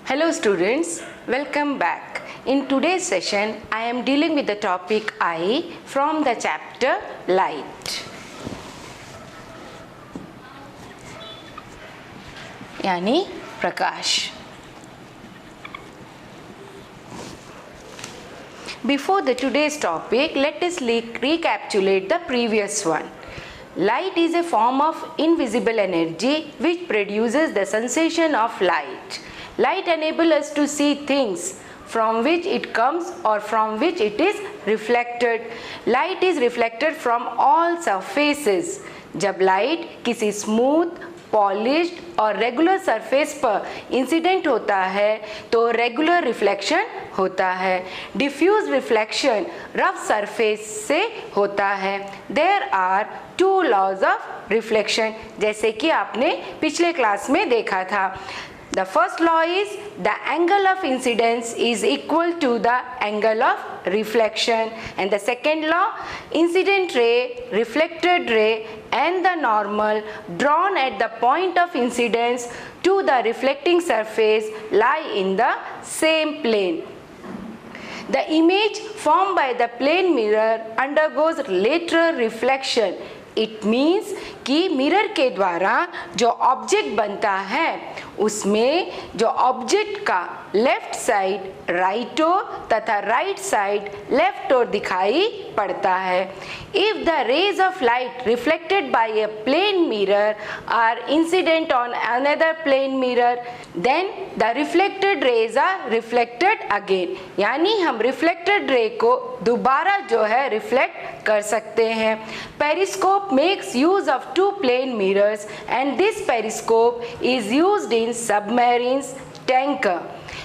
Hello students, welcome back. In today's session, I am dealing with the topic I from the chapter Light. यानी प्रकाश. Before the today's topic, let us recapitulate the previous one. Light is a form of invisible energy which produces the sensation of light. Light enables us to see things from which it comes or from which it is reflected. Light is reflected from all surfaces. जब light किसी smooth, polished और regular surface पर incident होता है तो regular reflection होता है. Diffuse reflection rough surface से होता है. There are two laws of reflection, जैसे कि आपने पिछले क्लास में देखा था. The first law is the angle of incidence is equal to the angle of reflection, and the second law, incident ray, reflected ray and the normal drawn at the point of incidence to the reflecting surface lie in the same plane. The image formed by the plane mirror undergoes lateral reflection. It means कि mirror के द्वारा जो object बनता है उसमें जो object का left side right ओर तथा राइट साइड लेफ्ट ओर दिखाई पड़ता है. If the rays of light reflected by a plane mirror are incident on another plane mirror then the reflected rays are reflected again. यानी हम रिफ्लेक्टेड रे को दोबारा जो है रिफ्लेक्ट कर सकते हैं. Periscope makes use of two plane mirrors and this periscope is used in submarines tanker.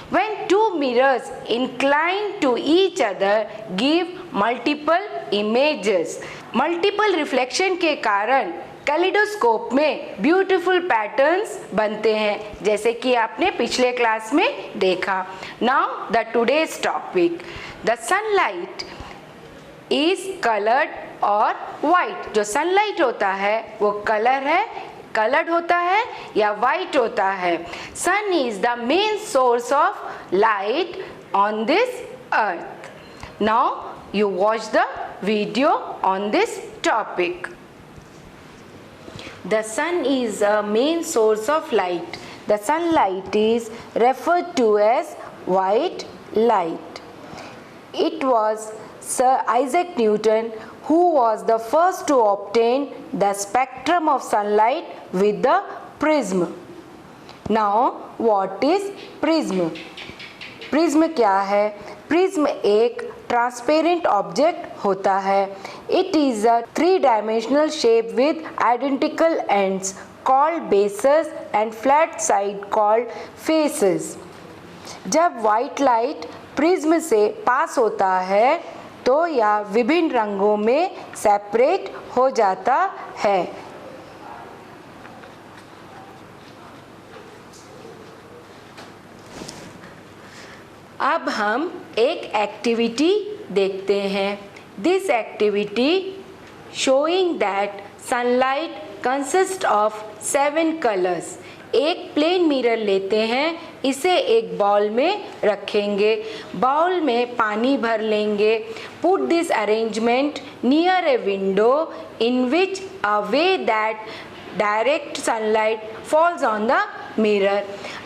When two mirrors incline to each other give multiple images. Multiple reflection के कारण कैलिडोस्कोप में ब्यूटीफुल पैटर्न्स बनते हैं, जैसे कि आपने पिछले क्लास में देखा. Now the today's topic, the sunlight is coloured और वाइट. जो सनलाइट होता है वो कलर्ड होता है या वाइट होता है. Sun is the main source of light on this earth. Now you watch the video on this topic. The sun is a main source of light. The sunlight is referred to as white light. It was Sir Isaac Newton who was the first to obtain the spectrum of sunlight with the prism. Now, what is prism? Prism क्या है? Prism एक transparent object होता है. It is a 3-dimensional shape with identical ends called bases and flat side called faces. जब white light prism से पास होता है तो यह विभिन्न रंगों में सेपरेट हो जाता है. अब हम एक एक्टिविटी देखते हैं. This activity showing that sunlight consist of 7 colours. एक प्लेन मिरर लेते हैं, इसे एक बाउल में रखेंगे, बाउल में पानी भर लेंगे. Put this arrangement near a window in which a way that direct sunlight falls on the mirror.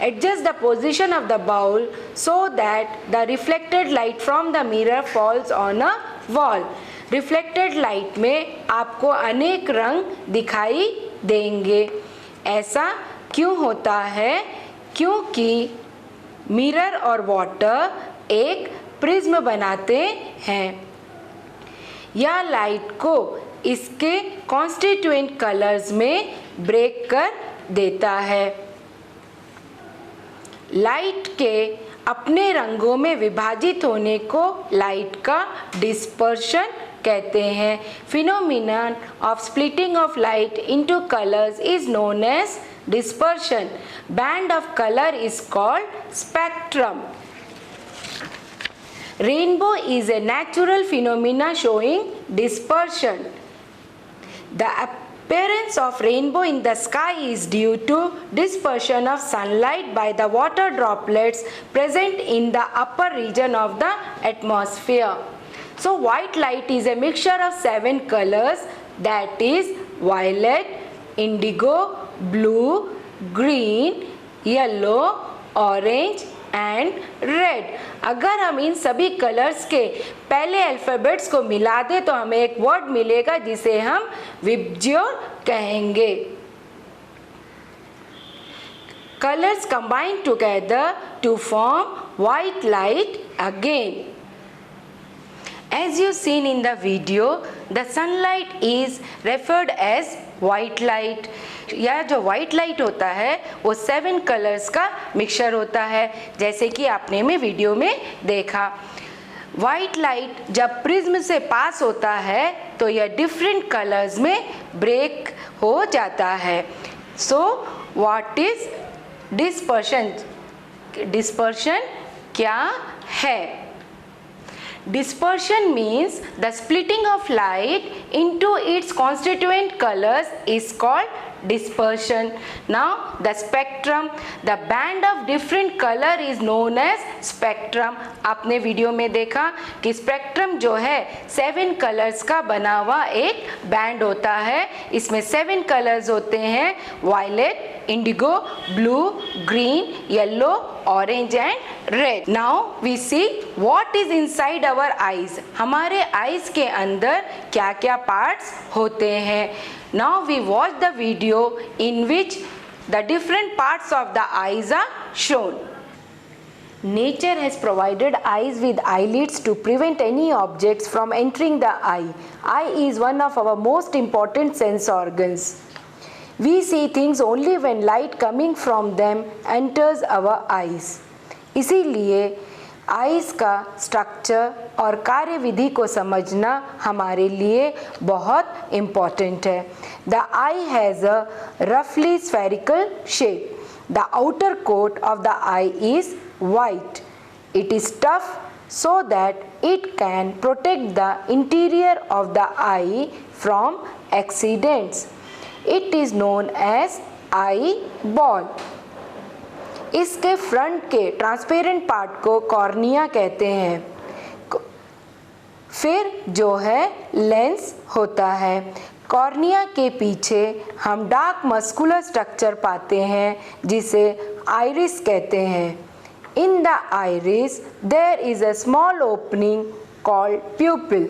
Adjust the position of the bowl so that the reflected light from the mirror falls on a wall. Reflected light में आपको अनेक रंग दिखाई देंगे. ऐसा क्यों होता है? क्योंकि मिरर और वाटर एक प्रिज्म बनाते हैं. यह लाइट को इसके कॉन्स्टिट्यूएंट कलर्स में ब्रेक कर देता है. लाइट के अपने रंगों में विभाजित होने को लाइट का डिस्पर्शन कहते हैं. Phenomenon of splitting of light into colours is known as dispersion. Band of colour is called spectrum. Rainbow is a natural phenomena showing dispersion. The Appearance of rainbow in the sky is due to dispersion of sunlight by the water droplets present in the upper region of the atmosphere. So white light is a mixture of 7 colors, that is violet, indigo, blue, green, yellow, orange and red. अगर हम इन सभी colours के पहले alphabets को मिला दें तो हमें एक वर्ड मिलेगा जिसे हम विब्ज्योर कहेंगे. Colours combine together to form white light again. As you seen in the video, the sunlight is referred as white light. यह जो white light होता है वो 7 कलर्स का मिक्सचर होता है, जैसे कि आपने में वीडियो में देखा. वाइट लाइट जब प्रिज्म से पास होता है तो यह डिफरेंट कलर्स में ब्रेक हो जाता है. So what is dispersion? Dispersion क्या है? Dispersion means the splitting of light into its constituent colors is called dispersion. Now the spectrum, the band of different color is known as spectrum. आपने video में देखा कि spectrum जो है 7 colours का बना हुआ एक बैंड होता है. इसमें 7 कलर्स होते हैं violet, indigo, blue, green, yellow, orange and red. Now we see what is inside our eyes. हमारे आईज के अंदर क्या क्या पार्ट्स होते हैं. Now we watch the video in which the different parts of the eyes are shown. Nature has provided eyes with eyelids to prevent any objects from entering the eye. Eye is one of our most important sense organs. We see things only when light coming from them enters our eyes. इसीलिए eyes का structure और कार्यविधि को समझना हमारे लिए बहुत important है. द आई हैज़ अ रफली spherical shape. The outer coat of the eye is white. It is tough so that it can protect the interior of the eye from accidents. It is known as eyeball. इसके front के transparent part को cornea कहते हैं. फिर जो है lens होता है. कॉर्निया के पीछे हम डार्क मस्कुलर स्ट्रक्चर पाते हैं जिसे आइरिस कहते हैं. In the iris there is a small opening called pupil.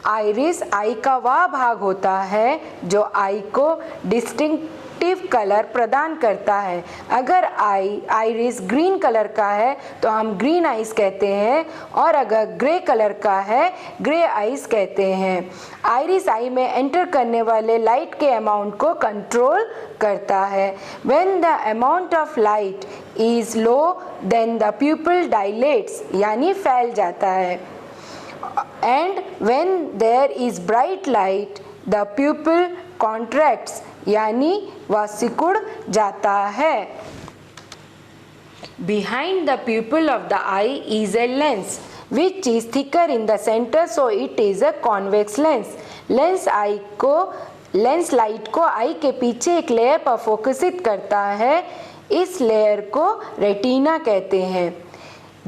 Iris eye का वह भाग होता है जो आई को डिस्टिंक्टिव कलर प्रदान करता है. अगर आइरिस ग्रीन कलर का है तो हम ग्रीन आइज कहते हैं और अगर ग्रे कलर का है ग्रे आइज कहते हैं. आइरिस आई में एंटर करने वाले लाइट के अमाउंट को कंट्रोल करता है. When the amount of light is low then the pupil dilates यानी फैल जाता है. And when there is bright light the pupil contracts यानी वह सिकुड़ जाता है. Behind the pupil of the eye is a lens which is thicker in the center so it is a convex lens. Lens light को आई के पीछे एक layer पर फोकसित करता है. इस लेयर को रेटिना कहते हैं.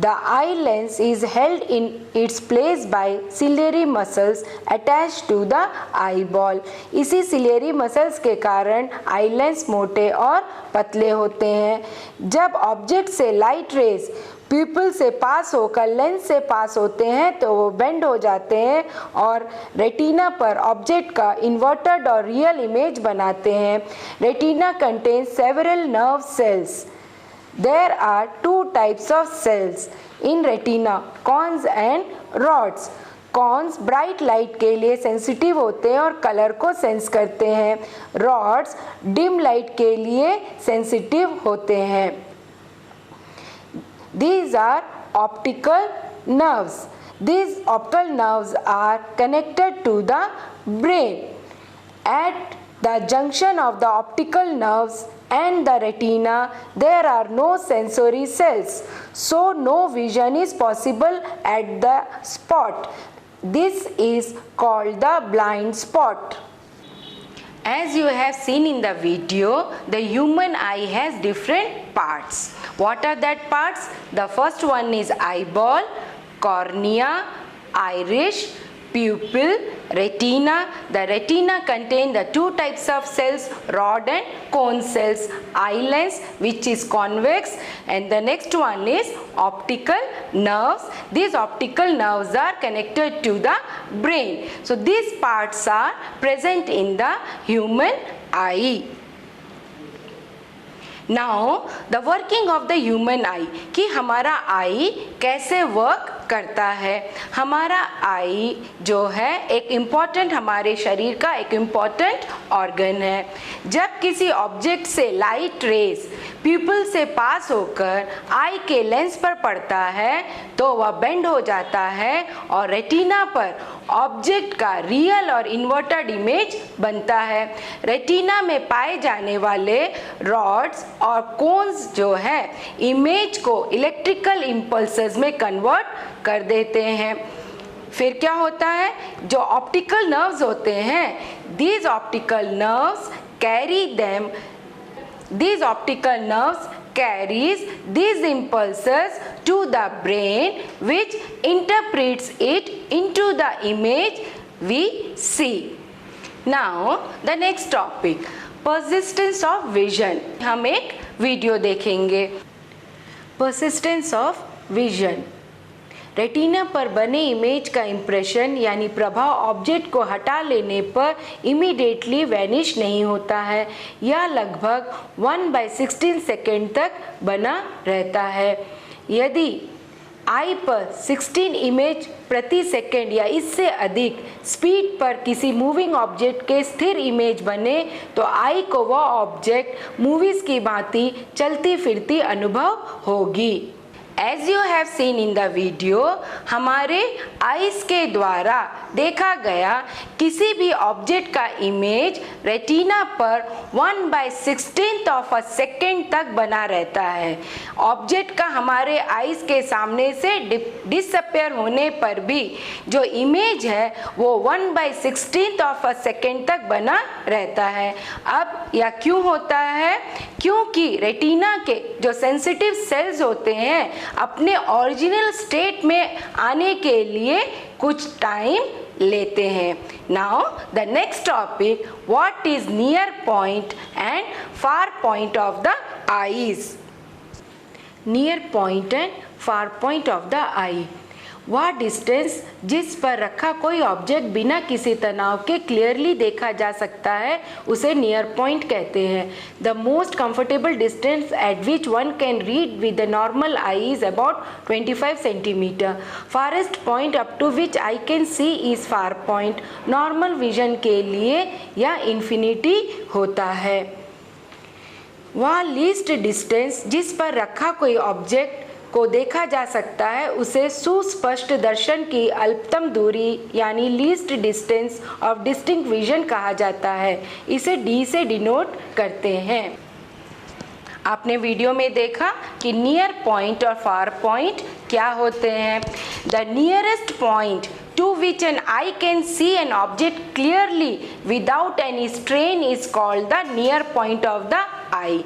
The eye lens is held in its place by ciliary muscles attached to the eyeball. इसी ciliary muscles के कारण आई लेंस मोटे और पतले होते हैं. जब ऑब्जेक्ट से लाइट रेज प्यूपिल से पास होकर लेंस से पास होते हैं तो वो बेंड हो जाते हैं और रेटिना पर ऑब्जेक्ट का इन्वर्टेड और रियल इमेज बनाते हैं. Retina contains several nerve cells. There are 2 types of cells in retina, cones and rods. Cons bright light के लिए सेंसिटिव होते हैं और कलर को सेंस करते हैं. रॉड्स डिम लाइट के लिए सेंसिटिव होते हैं. These are optical nerves. These optical nerves are connected to the brain. At the junction of the optical nerves and the retina there are no sensory cells, so no vision is possible at the spot. This is called the blind spot. As you have seen in the video, the human eye has different parts. What are that parts? The first one is eyeball, cornea, iris, pupil, retina. The retina contains the two types of cells, rod and cone cells. Eye lens, which is convex, and the next one is optical nerves. These optical nerves are connected to the brain. So these parts are present in the human eye. Now the working of the human eye, कि हमारा आई कैसे work करता है. हमारा आई जो है एक important, हमारे शरीर का एक इम्पॉर्टेंट ऑर्गन है. जब किसी ऑब्जेक्ट से लाइट रेज प्यूपिल से पास होकर आई के लेंस पर पड़ता है तो वह बेंड हो जाता है और रेटिना पर ऑब्जेक्ट का रियल और इन्वर्टेड इमेज बनता है. रेटिना में पाए जाने वाले रॉड्स और कोन्स जो है इमेज को इलेक्ट्रिकल इम्पल्सेस में कन्वर्ट कर देते हैं. फिर क्या होता है, जो ऑप्टिकल नर्व्स होते हैं, these optical nerves carries these impulses to the brain, which interprets it into the image we see. Now the next topic, persistence of vision. हम एक वीडियो देखेंगे. persistence of vision. रेटिना पर बने image का impression यानी प्रभाव object को हटा लेने पर इमीडिएटली वैनिश नहीं होता है. यह लगभग 1/16 सेकेंड तक बना रहता है. यदि आई पर 16 इमेज प्रति सेकेंड या इससे अधिक स्पीड पर किसी मूविंग ऑब्जेक्ट के स्थिर इमेज बने तो आई को वह ऑब्जेक्ट मूवीज की भांति चलती फिरती अनुभव होगी. As you have seen in the video, हमारे आइज के द्वारा देखा गया किसी भी ऑब्जेक्ट का इमेज रेटिना पर 1/16 ऑफ अ सेकेंड तक बना रहता है. ऑब्जेक्ट का हमारे आइज के सामने से डिसअपियर होने पर भी जो इमेज है वो 1/16 ऑफ अ सेकेंड तक बना रहता है. अब यह क्यों होता है? क्योंकि रेटिना के जो सेंसिटिव सेल्स होते हैं अपने ओरिजिनल स्टेट में आने के लिए कुछ टाइम लेते हैं. Now the next topic, what is near point and far point of the eyes. Near point and far point of the eye, वह डिस्टेंस जिस पर रखा कोई ऑब्जेक्ट बिना किसी तनाव के क्लियरली देखा जा सकता है उसे नियर पॉइंट कहते हैं. The most comfortable distance at which one can read with the normal eye is about 25 centimetre. Farthest point up to which eye can see is far point. Normal vision के लिए यह infinity होता है. वह least distance जिस पर रखा कोई ऑब्जेक्ट को देखा जा सकता है उसे सुस्पष्ट दर्शन की अल्पतम दूरी यानी least distance of distinct vision कहा जाता है. इसे डी से डिनोट करते हैं. आपने वीडियो में देखा कि नियर पॉइंट और फार पॉइंट क्या होते हैं. The nearest point to which an eye can see an object clearly without any strain is called the near point of the eye.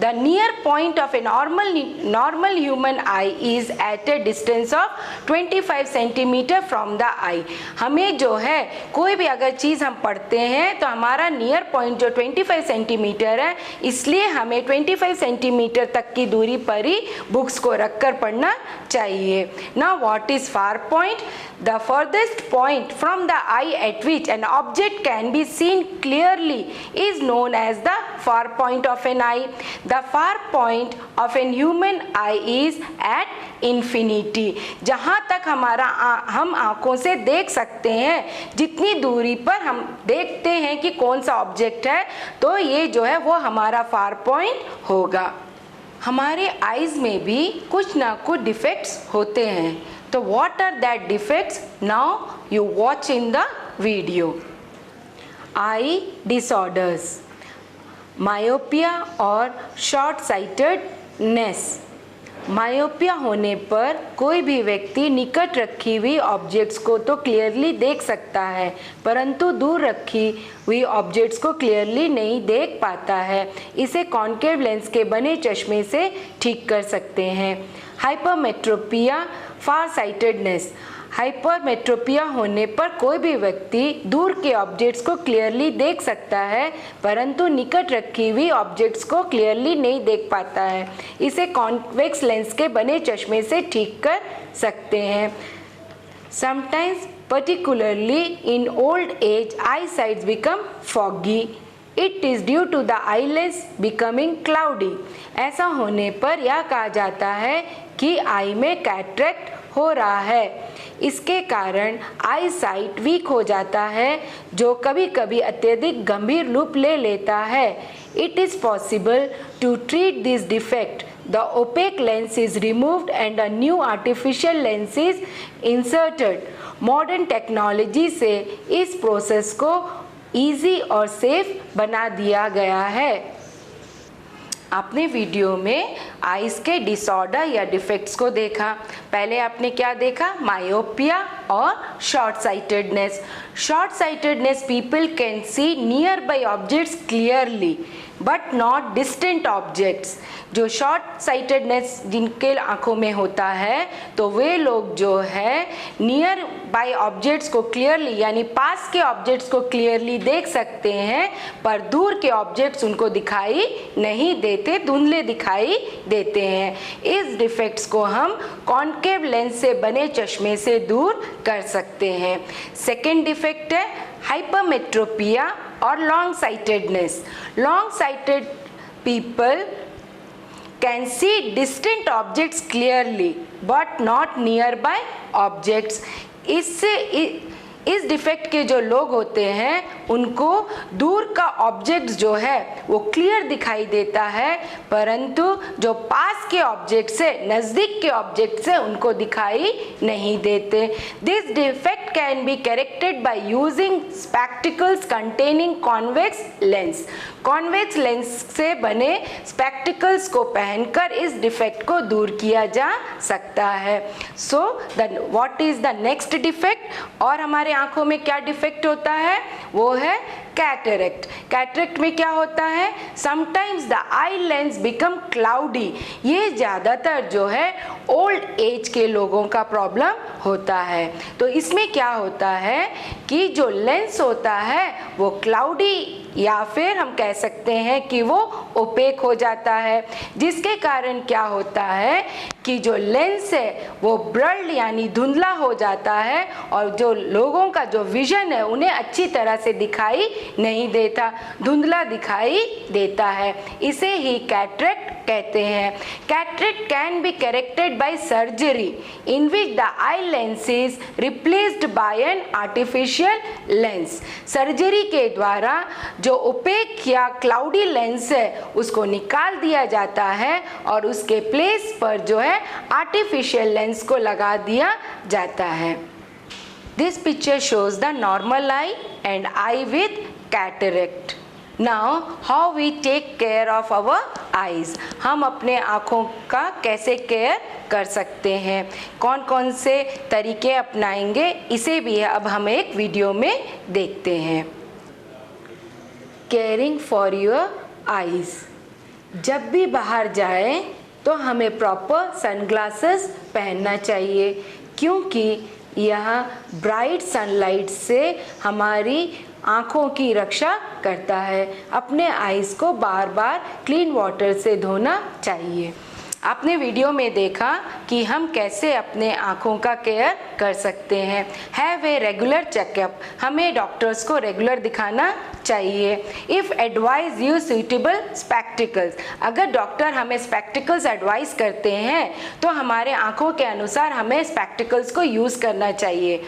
The near point of a normal human eye is at a distance of 25 centimeter from the eye. हमें जो है कोई भी अगर चीज़ हम पढ़ते हैं तो हमारा नियर पॉइंट जो 25 सेंटीमीटर है, इसलिए हमें 25 सेंटीमीटर तक की दूरी पर ही बुक्स को रखकर पढ़ना चाहिए. Now what is far point? The furthest point from the eye at which an object can be seen clearly is known as the far point of an eye. The far point of an human eye is at infinity. जहाँ तक हम आँखों से देख सकते हैं, जितनी दूरी पर हम देखते हैं कि कौन सा ऑब्जेक्ट है, तो ये जो है वो हमारा फार पॉइंट होगा. हमारे आईज में भी कुछ ना कुछ डिफेक्ट्स होते हैं. तो what are that defects? Now you watch in the video. Eye disorders, myopia or short-sightedness, myopia होने पर कोई भी व्यक्ति निकट रखी हुई ऑब्जेक्ट्स को तो क्लियरली देख सकता है, परंतु दूर रखी हुई ऑब्जेक्ट्स को क्लियरली नहीं देख पाता है। इसे कॉन्केव लेंस के बने चश्मे से ठीक कर सकते हैं। हाइपरमेट्रोपिया, फार साइटेडनेस। हाइपरमेट्रोपिया होने पर कोई भी व्यक्ति दूर के ऑब्जेक्ट्स को क्लियरली देख सकता है, परंतु निकट रखी हुई ऑब्जेक्ट्स को क्लियरली नहीं देख पाता है। इसे कॉन्वेक्स लेंस के बने चश्मे से ठीक कर सकते हैं। Sometimes particularly in old age eyesight become foggy. It is due to the eyelids becoming cloudy. ऐसा होने पर यह कहा जाता है कि आई में कैटरेक्ट हो रहा है। इसके कारण आई साइट वीक हो जाता है, जो कभी कभी अत्यधिक गंभीर रूप ले लेता है। It is possible to treat this defect. The opaque lens is removed and a new artificial lens is inserted. Modern technology से इस प्रोसेस को इजी और सेफ बना दिया गया है। आपने वीडियो में आइज के डिसऑर्डर या डिफेक्ट्स को देखा। पहले आपने क्या देखा? मायोपिया और short sightedness. Short sightedness people can see near by objects clearly but not distant objects. जो शॉर्ट साइटेडनेस जिनके आंखों में होता है, तो वे लोग जो है नियर बाय ऑब्जेक्ट्स को क्लियरली यानी पास के ऑब्जेक्ट्स को क्लियरली देख सकते हैं, पर दूर के ऑब्जेक्ट्स उनको दिखाई नहीं देते, धुंधले दिखाई देते हैं। इस डिफेक्ट्स को हम कॉन्केव लेंस से बने चश्मे से दूर कर सकते हैं। सेकेंड डिफेक्ट है हाइपरमेट्रोपिया और long sightedness. Long sighted people can see distant objects clearly but not nearby objects. इस डिफेक्ट के जो लोग होते हैं उनको दूर का ऑब्जेक्ट्स जो है वो क्लियर दिखाई देता है, परंतु जो पास के ऑब्जेक्ट्स है, नज़दीक के ऑब्जेक्ट्स है, उनको दिखाई नहीं देते। This defect can be corrected by using spectacles containing convex lens. Convex lens से बने स्पेक्टिकल्स को पहनकर इस डिफेक्ट को दूर किया जा सकता है। So what is the next defect? और हमारे आंखों में क्या डिफेक्ट होता है? वो है कैटरेक्ट। कैटरेक्ट में क्या होता है? Sometimes the eye lens become cloudy. ये ज़्यादातर जो है ओल्ड एज के लोगों का प्रॉब्लम होता है। तो इसमें क्या होता है कि जो लेंस होता है वो क्लाउडी या फिर हम कह सकते हैं कि वो ओपेक हो जाता है, जिसके कारण क्या होता है कि जो लेंस है वो ब्लर्ड यानी धुंधला हो जाता है और जो लोगों का जो विजन है उन्हें अच्छी तरह से दिखाई नहीं देता, धुंधला दिखाई देता है। इसे ही कैटरेक्ट कहते हैं। Cataract can be corrected bye surgery in which the eye lens is replaced by an artificial lens. Surgery के द्वारा जो ओपेक या क्लाउडी लेंस है उसको निकाल दिया जाता है और उसके प्लेस पर जो है आर्टिफिशियल लेंस को लगा दिया जाता है। This picture shows the normal eye and eye with cataract. Now how we take care of our eyes. हम अपने आँखों का कैसे केयर कर सकते हैं, कौन कौन से तरीके अपनाएंगे, इसे भी अब हम एक वीडियो में देखते हैं। Caring for your eyes. जब भी बाहर जाए तो हमें प्रॉपर सनग्लासेस पहनना चाहिए, क्योंकि यह ब्राइट सनलाइट से हमारी आँखों की रक्षा करता है। अपने आईज को बार बार क्लीन वाटर से धोना चाहिए। आपने वीडियो में देखा कि हम कैसे अपने आँखों का केयर कर सकते हैं। Have a regular checkup. हमें डॉक्टर्स को रेगुलर दिखाना चाहिए। If advise use suitable spectacles. अगर डॉक्टर हमें स्पेक्टिकल्स एडवाइस करते हैं तो हमारे आँखों के अनुसार हमें स्पेक्टिकल्स को यूज़ करना चाहिए।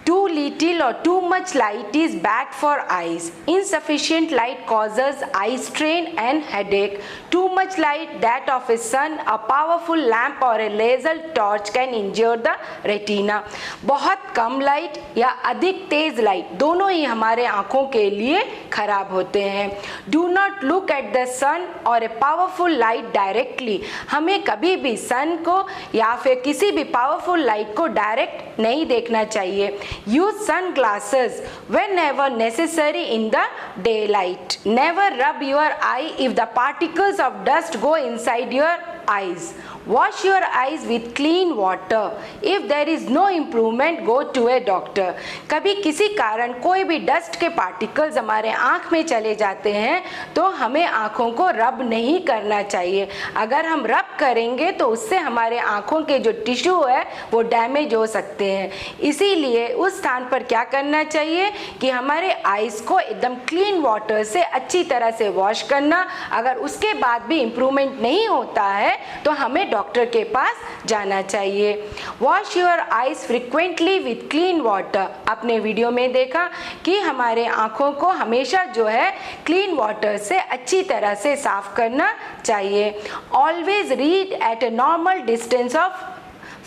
Too little or too much light is bad for eyes. Insufficient light causes eye strain and headache. Too much light, that of a sun, a powerful lamp or a laser torch can injure the retina. बहुत कम light या अधिक तेज light दोनों ही हमारे आँखों के लिए खराब होते हैं. Do not look at the sun or a powerful light directly. हमें कभी भी सन को या फिर किसी भी पावरफुल लाइट को डायरेक्ट नहीं देखना चाहिए. Use sunglasses whenever necessary in the daylight. Never rub your eye if the particles of dust go inside your eyes. Wash your eyes with clean water. If there is no improvement, go to a doctor. कभी किसी कारण कोई भी dust के particles हमारे आँख में चले जाते हैं तो हमें आँखों को रब नहीं करना चाहिए. अगर हम रब करेंगे तो उससे हमारे आँखों के जो टिश्यू है वो डैमेज हो सकते हैं. इसीलिए उस स्थान पर क्या करना चाहिए कि हमारे आइज़ को एकदम क्लीन वाटर से अच्छी तरह से वॉश करना. अगर उसके बाद भी इम्प्रूवमेंट नहीं होता है तो हमें डॉक्टर के पास जाना चाहिए. Wash your eyes frequently with clean water. आपने वीडियो में देखा कि हमारे आँखों को हमेशा जो है क्लीन वाटर से अच्छी तरह से साफ करना चाहिए. Always read eight a normal distance of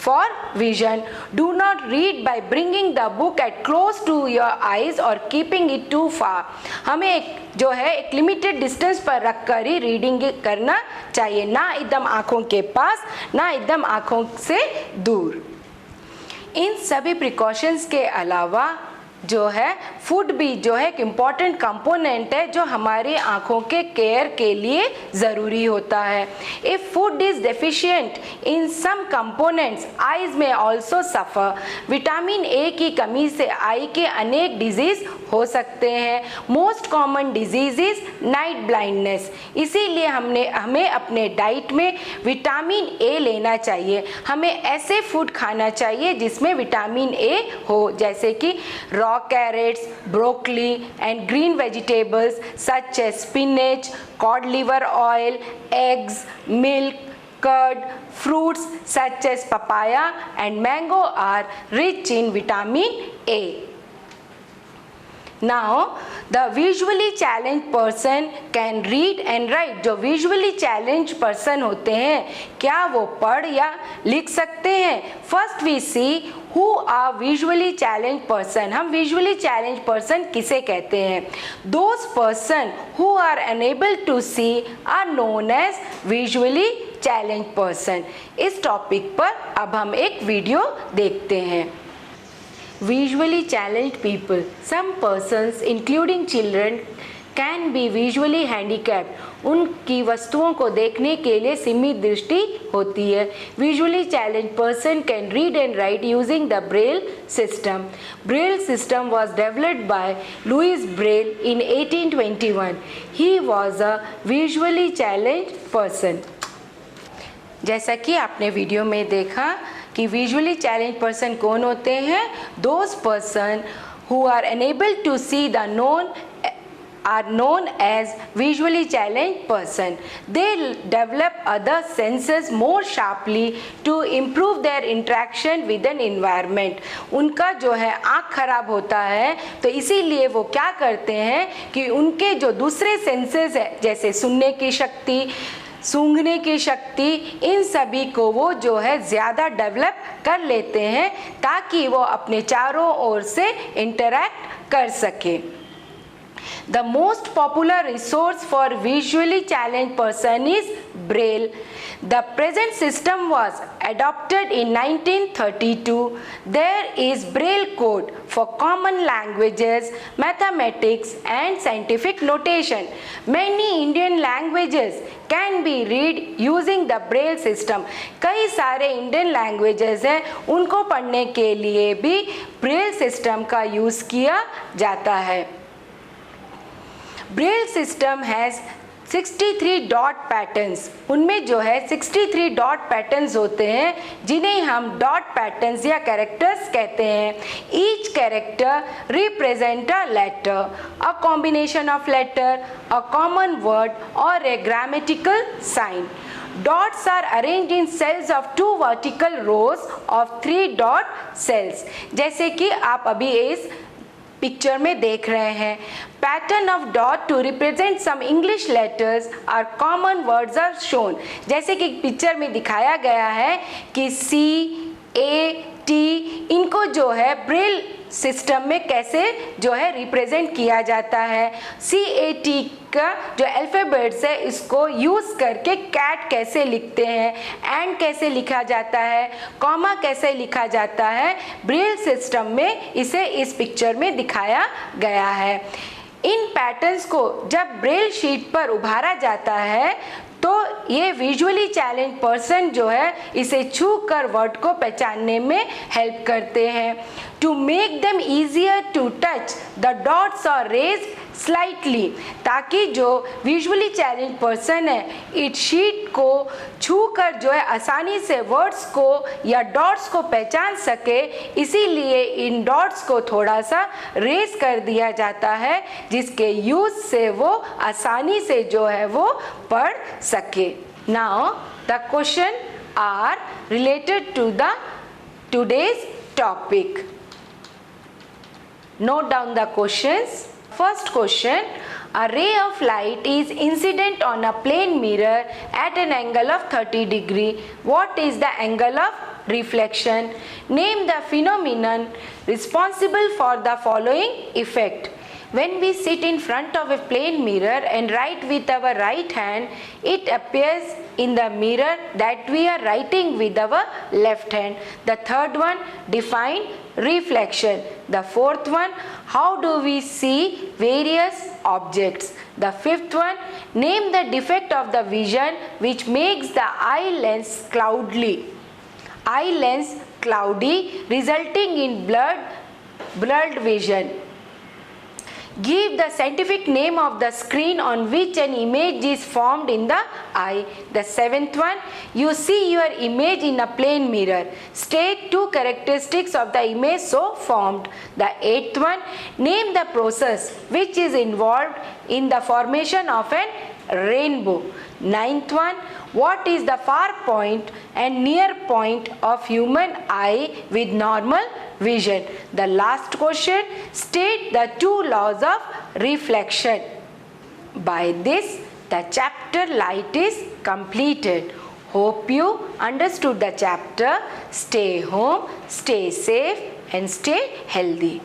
for vision. Do not read by bringing the book at close to your eyes or keeping it too far. हमें जो है एक लिमिटेड डिस्टेंस पर रखकर ही रीडिंग करना चाहिए, ना एकदम आँखों के पास ना एकदम आँखों से दूर. इन सभी प्रिकॉशंस के अलावा जो है फूड भी जो है एक इम्पॉर्टेंट कंपोनेंट है जो हमारी आँखों के केयर के लिए ज़रूरी होता है. If food is deficient in some components eyes में ऑल्सो सफ़र. विटामिन ए की कमी से आई के अनेक डिजीज़ हो सकते हैं. Most common disease is night blindness. इसीलिए हमें अपने डाइट में विटामिन ए लेना चाहिए. हमें ऐसे फूड खाना चाहिए जिसमें विटामिन ए हो, जैसे कि raw carrots, broccoli and green vegetables such as spinach, cod liver oil, eggs, milk, curd. Fruits such as papaya and mango are rich in vitamin A. Now, the visually challenged person can read and write. जो visually challenged person होते हैं क्या वो पढ़ या लिख सकते हैं? First we see who are visually challenged person. हम visually challenged person किसे कहते हैं? Those person who are unable to see are known as visually challenged person. इस टॉपिक पर अब हम एक वीडियो देखते हैं. Visually challenged people. Some persons, including children, can be visually handicapped. उनकी वस्तुओं को देखने के लिए सीमित दृष्टि होती है. Visually challenged person can read and write using the Braille system. Braille system was developed by Louis Braille in 1821. He was a visually challenged person. जैसा कि आपने वीडियो में देखा कि विजुअली चैलेंज पर्सन कौन होते हैं? Those person who are unable to see the known are known as visually challenged person. They develop other senses more sharply to improve their interaction with an environment. उनका जो है आँख खराब होता है तो इसीलिए वो क्या करते हैं कि उनके जो दूसरे सेंसेस है जैसे सुनने की शक्ति, सूंघने की शक्ति, इन सभी को वो जो है ज़्यादा डेवलप कर लेते हैं ताकि वो अपने चारों ओर से इंटरैक्ट कर सके. The most popular resource for visually challenged person is Braille. The present system was adopted in 1932. There is Braille code for common languages, mathematics and scientific notation. Many Indian languages can be read using the Braille system. कई सारे Indian languages हैं उनको पढ़ने के लिए भी Braille system का use किया जाता है. Braille system has 63 dot patterns. उनमें जो है 63 डॉट पैटर्न्स होते हैं जिन्हें हम डॉट पैटर्न्स या कैरेक्टर्स कहते हैं. Each character represent a letter, a combination of letter, a common word और a grammatical sign. Dots are arranged in cells of 2 vertical rows of 3 dot cells. जैसे कि आप अभी इस पिक्चर में देख रहे हैं. Pattern of dot to represent some English letters or common words are shown. जैसे कि पिक्चर में दिखाया गया है कि सी, ए, टी, इनको जो है ब्रेल सिस्टम में कैसे जो है रिप्रेजेंट किया जाता है. CAT का जो अल्फ़ाबेट्स है इसको यूज़ करके कैट कैसे लिखते हैं, एंड कैसे लिखा जाता है, कॉमा कैसे लिखा जाता है, ब्रेल सिस्टम में इसे इस पिक्चर में दिखाया गया है. इन पैटर्न्स को जब ब्रेल शीट पर उभारा जाता है तो ये विजुअली चैलेंज पर्सन जो है इसे छू कर वर्ड को पहचानने में हेल्प करते हैं. To make them easier to touch the dots और रेज स्लाइटली, ताकि जो विजुअली चैलेंज पर्सन है इस शीट को छू कर जो है आसानी से वर्ड्स को या डॉट्स को पहचान सके, इसीलिए इन डॉट्स को थोड़ा सा रेज कर दिया जाता है जिसके यूज से वो आसानी से जो है वो पढ़ सके. Now the question are related to the today's topic. Note down the questions. First question, a ray of light is incident on a plane mirror at an angle of 30 degree. What is the angle of reflection? Name the phenomenon responsible for the following effect. When we sit in front of a plane mirror and write with our right hand, it appears in the mirror that we are writing with our left hand. The third one, define reflection. The fourth one, how do we see various objects? The fifth one, name the defect of the vision which makes the eye lens cloudy, resulting in blurred vision. Give the scientific name of the screen on which an image is formed in the eye. The seventh one, you see your image in a plane mirror. State 2 characteristics of the image so formed. The eighth one, name the process which is involved in the formation of an rainbow. Ninth one, what is the far point and near point of human eye with normal vision? The last question, state the 2 laws of reflection. By this, the chapter light is completed. Hope you understood the chapter. Stay home, stay safe and stay healthy.